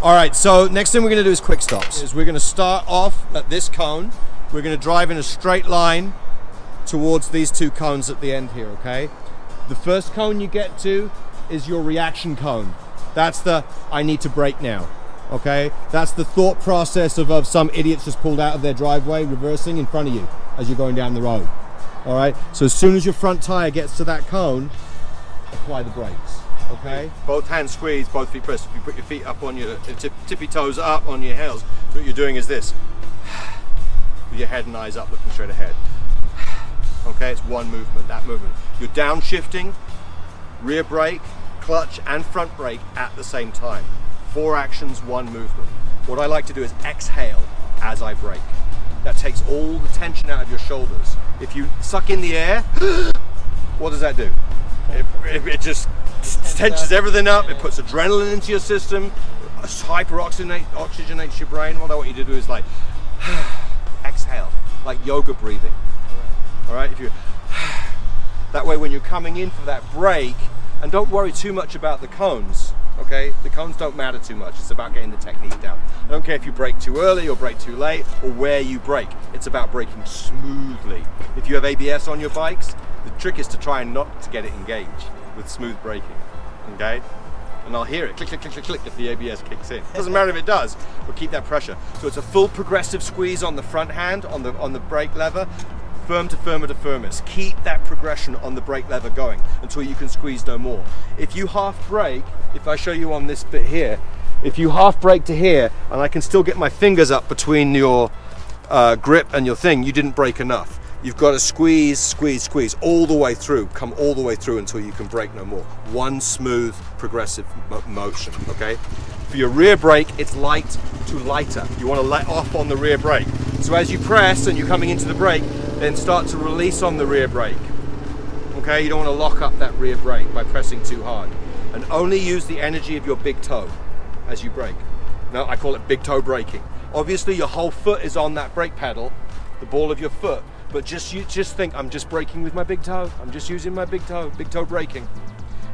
All right, so next thing we're going to do is quick stops. We're going to start off at this cone. We're going to drive in a straight line towards these two cones at the end here, okay? The first cone you get to is your reaction cone. That's the, I need to brake now, okay? That's the thought process of some idiots just pulled out of their driveway, reversing in front of you as you're going down the road, all right? So as soon as your front tire gets to that cone, apply the brakes. Okay. Both hands squeeze, both feet press. You put your feet up on your tippy toes up on your heels. What you're doing is this. With your head and eyes up, looking straight ahead. Okay, it's one movement, that movement. You're downshifting, rear brake, clutch and front brake at the same time. 4 actions, 1 movement. What I like to do is exhale as I brake. That takes all the tension out of your shoulders. If you suck in the air, what does that do? It just tensions everything up. It puts adrenaline into your system, oxygenates your brain. Well, what you do is like exhale, like yoga breathing. All right, if you that way when you're coming in for that brake, and don't worry too much about the cones. Okay, the cones don't matter too much. It's about getting the technique down. I don't care if you brake too early or brake too late or where you brake. It's about braking smoothly. If you have ABS on your bikes, the trick is to try and not to get it engaged with smooth braking, okay? And I'll hear it click, click, click, click, click if the ABS kicks in. Doesn't matter if it does, but keep that pressure. So it's a full progressive squeeze on the front hand, on the brake lever, firm to firmer to firmest. Keep that progression on the brake lever going until you can squeeze no more. If you half brake, if I show you on this bit here, if you half brake to here, and I can still get my fingers up between your grip and your thing, you didn't brake enough. You've got to squeeze, squeeze, squeeze all the way through, come all the way through until you can brake no more. One smooth, progressive motion, okay? For your rear brake, it's light to lighter. You want to let off on the rear brake. So as you press and you're coming into the brake, then start to release on the rear brake, okay? You don't want to lock up that rear brake by pressing too hard. And only use the energy of your big toe as you brake. Now, I call it big toe braking. Obviously, your whole foot is on that brake pedal, the ball of your foot. But just think, I'm just braking with my big toe. I'm just using my big toe braking.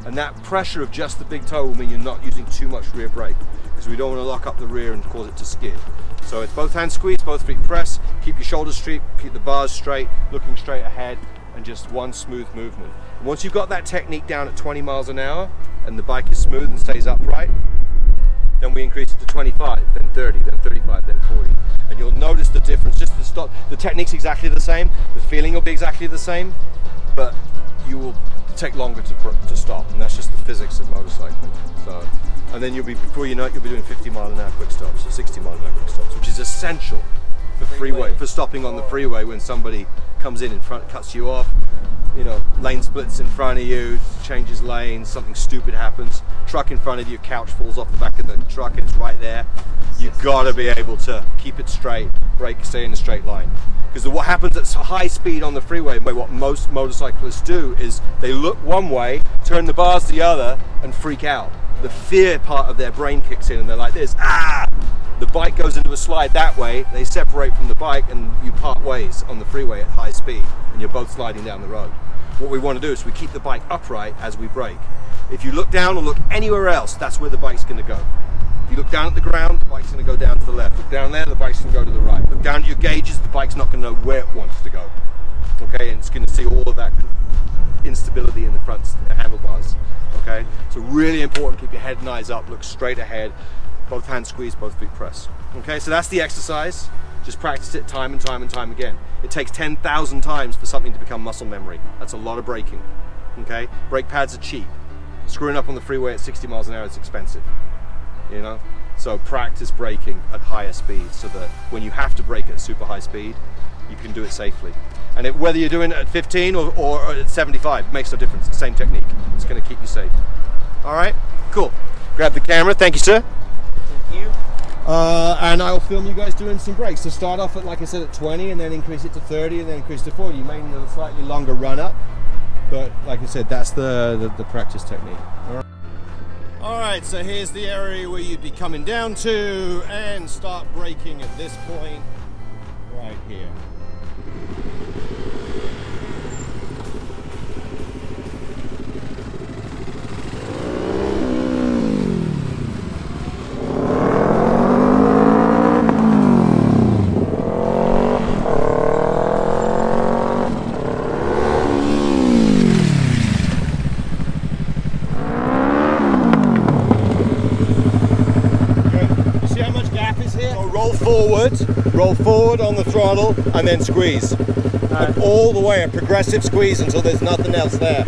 And that pressure of just the big toe will mean you're not using too much rear brake, because we don't want to lock up the rear and cause it to skid. So it's both hands squeeze, both feet press, keep your shoulders straight, keep the bars straight, looking straight ahead, and just one smooth movement. And once you've got that technique down at 20 miles an hour, and the bike is smooth and stays upright, then we increase it to 25, then 30, then 35, then 40. And you'll notice the difference. Just the stop, the technique's exactly the same, the feeling will be exactly the same, but you will take longer to stop, and that's just the physics of motorcycling. So, and then before you know it, you'll be doing 50 mile an hour quick stops, or 60 mile an hour quick stops, which is essential for stopping on the freeway when somebody comes in front, cuts you off, you know, lane splits in front of you, changes lanes, something stupid happens, truck in front of you, couch falls off the back of the truck and it's right there. You've got to be able to keep it straight, brake, stay in a straight line. Because what happens at high speed on the freeway, what most motorcyclists do is they look one way, turn the bars the other, and freak out. The fear part of their brain kicks in and they're like this, ah! The bike goes into a slide that way, they separate from the bike and you part ways on the freeway at high speed and you're both sliding down the road. What we want to do is we keep the bike upright as we brake. If you look down or look anywhere else, that's where the bike's going to go. If you look down at the ground, the bike's going to go down to the left. Look down there, the bike's going to go to the right. Look down at your gauges, the bike's not going to know where it wants to go. Okay, and it's going to see all of that instability in the front handlebars. Okay, so really important, keep your head and eyes up, look straight ahead, both hands squeeze, both feet press. Okay, so that's the exercise. Just practice it time and time and time again. It takes 10,000 times for something to become muscle memory. That's a lot of braking. Okay, brake pads are cheap. Screwing up on the freeway at 60 miles an hour is expensive. You know, so practice braking at higher speed so that when you have to brake at super high speed, you can do it safely. And whether you're doing it at 15 or at 75, it makes no difference. It's the same technique. It's going to keep you safe. All right, cool. Grab the camera. Thank you, sir. Thank you. And I'll film you guys doing some brakes. So start off at, like I said, at 20 and then increase it to 30 and then increase to 40. You may need a slightly longer run up, but like I said, that's the practice technique. All right, so here's the area where you'd be coming down to and start braking at this point right here. roll forward on the throttle, and then squeeze. And all the way, a progressive squeeze until there's nothing else there.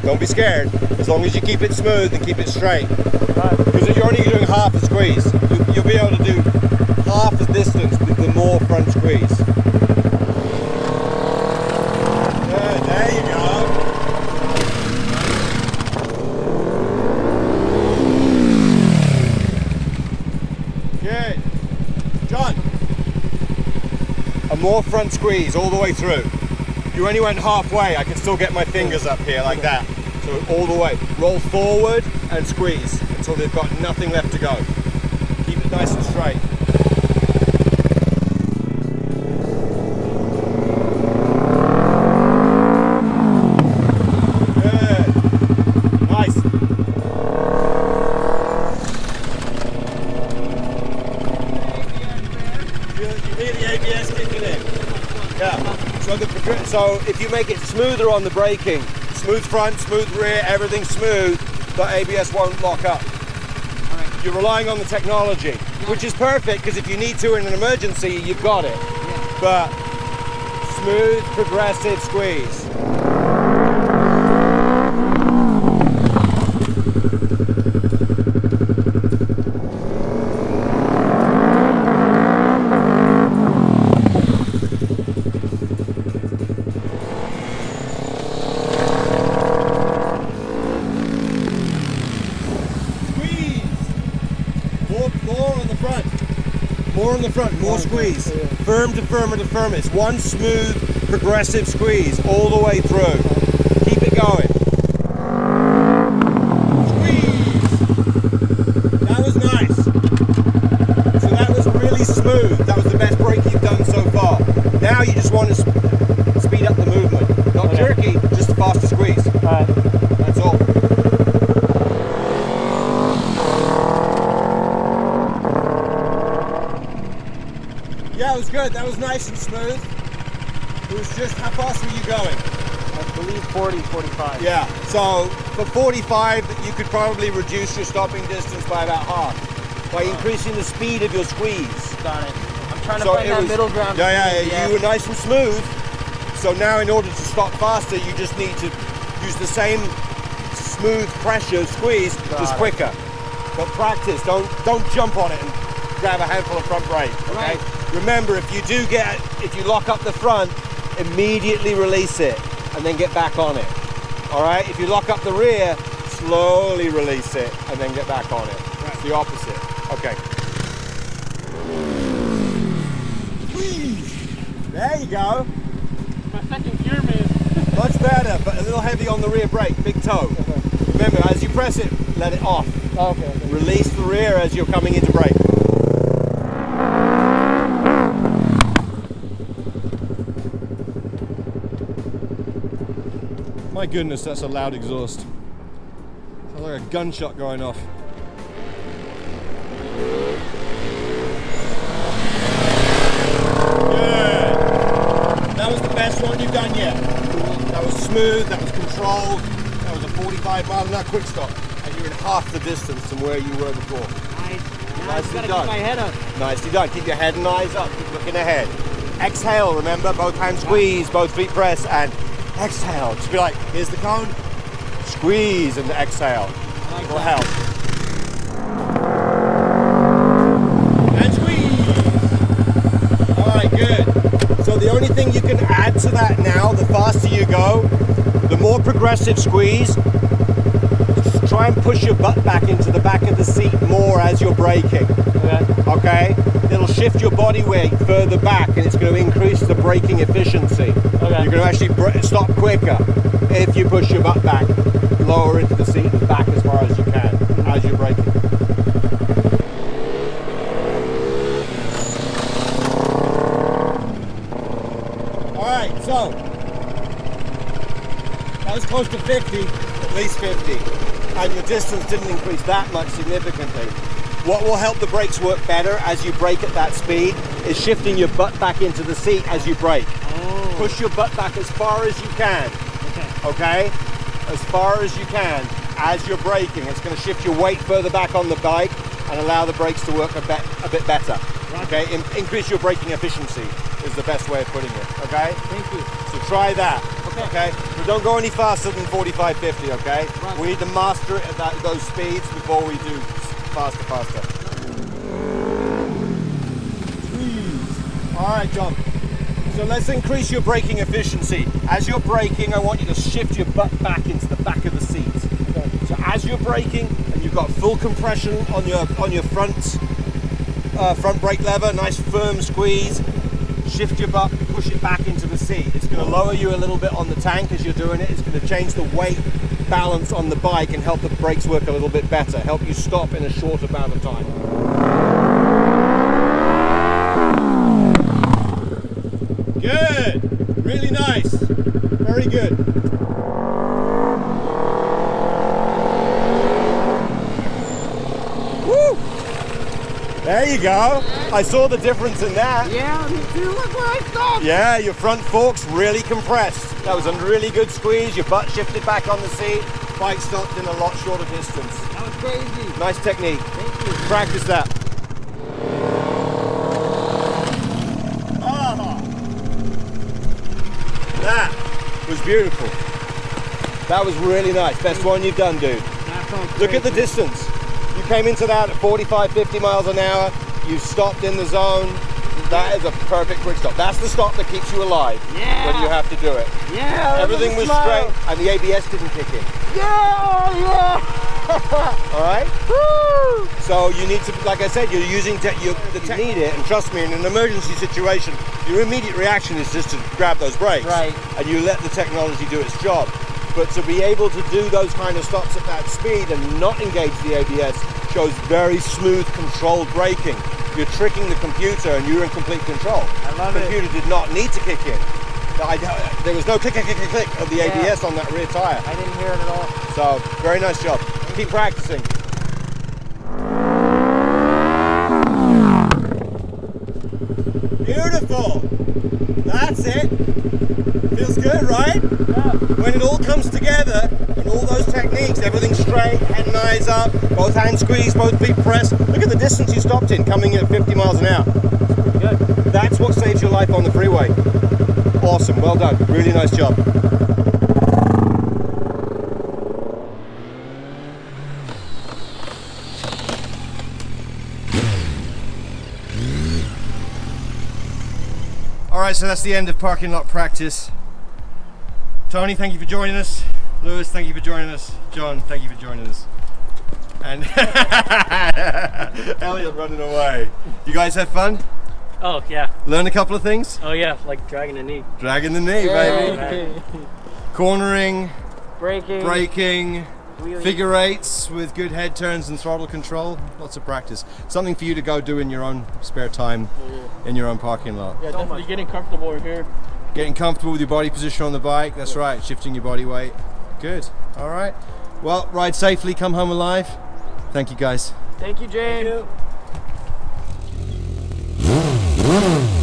Don't be scared, as long as you keep it smooth and keep it straight. Because if you're only doing half a squeeze, you'll be able to do half the distance with the more front squeeze. Good, there you go. Good. John, a more front squeeze all the way through. You only went halfway, I can still get my fingers up here like that. So all the way. Roll forward and squeeze until they've got nothing left to go. Keep it nice and straight. Good. Nice. You hear the ABS kicking in. Yeah. So if you make it smoother on the braking, smooth front, smooth rear, everything's smooth, the ABS won't lock up. You're relying on the technology, which is perfect because if you need to in an emergency, you've got it. But smooth, progressive squeeze. More on the front. More on the front, more squeeze. Firm to firmer to firm. It's one smooth, progressive squeeze all the way through. Keep it going. Squeeze! That was nice. So that was really smooth. That was the best brake you've done so far. Now you just want to speed up the movement. Not jerky, just a faster squeeze. That's all. Yeah, it was good. That was nice and smooth. It was just, how fast were you going? I believe 40, 45. Yeah, so for 45, you could probably reduce your stopping distance by about half by increasing the speed of your squeeze. Got it. I'm trying to find that middle ground. Yeah, you were nice and smooth. So now in order to stop faster, you just need to use the same smooth pressure squeeze, just quicker. But practice, don't jump on it and grab a handful of front brake, okay? Right. Remember, if you lock up the front, immediately release it and then get back on it. All right? If you lock up the rear, slowly release it and then get back on it. Right. It's the opposite. Okay. There you go. My second gear, man. Much better, but a little heavy on the rear brake, big toe. Okay. Remember, as you press it, let it off. Okay. Release the rear as you're coming into brake. My goodness, that's a loud exhaust. Sounds like a gunshot going off. Good. That was the best one you've done yet. That was smooth, that was controlled. That was a 45 mile an hour quick stop. And you're in half the distance from where you were before. Nicely done. Keep my head up. Nicely done. Keep your head and eyes up. Keep looking ahead. Exhale, remember, both hands squeeze, both feet press, and exhale. Just be like, here's the cone. Squeeze and exhale. It will help. And squeeze. All right, good. So the only thing you can add to that now, the faster you go, the more progressive squeeze. Just try and push your butt back into the back of the seat more as you're braking. Okay? It'll shift your body weight further back and it's going to increase the braking efficiency. Okay. You're going to actually stop quicker if you push your butt back, lower into the seat and back as far as you can as you're braking. Alright, so that was close to 50, at least 50, and your distance didn't increase that much significantly. What will help the brakes work better as you brake at that speed is shifting your butt back into the seat as you brake. Oh. Push your butt back as far as you can. Okay? As far as you can as you're braking. It's going to shift your weight further back on the bike and allow the brakes to work a bit better. Okay, increase your braking efficiency is the best way of putting it. Okay. Thank you. So try that. Okay. But don't go any faster than 45, 50. Okay. Right. We need to master it at those speeds before we do faster. All right, John. So let's increase your braking efficiency. As you're braking, I want you to shift your butt back into the back of the seat. Okay. So as you're braking and you've got full compression on your front brake lever, nice firm squeeze, shift your butt, push it back into the seat. It's going to lower you a little bit on the tank as you're doing it. It's going to change the weight balance on the bike and help the brakes work a little bit better, help you stop in a short amount of time. Good, really nice, very good. Woo! There you go. I saw the difference in that. Yeah, me too. Look where I stopped. Yeah, your front forks really compressed. That was a really good squeeze. Your butt shifted back on the seat. Bike stopped in a lot shorter distance. That was crazy. Nice technique. Thank you. Practice that. That was beautiful. That was really nice. Best one you've done, dude. Look at the distance. You came into that at 45, 50 miles an hour. You stopped in the zone. That is a perfect quick stop. That's the stop that keeps you alive when you have to do it. Yeah. Everything was straight and the ABS didn't kick in. Yeah. All right? Woo! So you need to, like I said, you're using you need it, and trust me, in an emergency situation, your immediate reaction is just to grab those brakes. Right. And you let the technology do its job. But to be able to do those kind of stops at that speed and not engage the ABS shows very smooth, controlled braking. You're tricking the computer and you're in complete control. I love the it. computer did not need to kick in. There was no click of the ABS on that rear tire. I didn't hear it at all. So, very nice job. Keep practicing. Beautiful. That's it. Feels good, right? Yeah. When it all comes together and all those techniques, everything's straight, head and eyes up, both hands squeeze, both feet press. Look at the distance you stopped in, coming in at 50 miles an hour. Good. That's what saves your life on the freeway. Awesome, well done. Really nice job. All right, so that's the end of parking lot practice. Tony, thank you for joining us. Lewis, thank you for joining us. John, thank you for joining us. And Elliot running away. You guys have fun? Oh yeah. Learn a couple of things? Oh yeah, like dragging the knee. Dragging the knee, baby. Right. Cornering, Braking. braking, Wheelie. figure eights with good head turns and throttle control. Lots of practice. Something for you to go do in your own spare time in your own parking lot. Yeah, definitely getting comfortable over here. Getting comfortable with your body position on the bike. That's right. Shifting your body weight. Good. All right. Well, ride safely. Come home alive. Thank you, guys. Thank you, James. Thank you.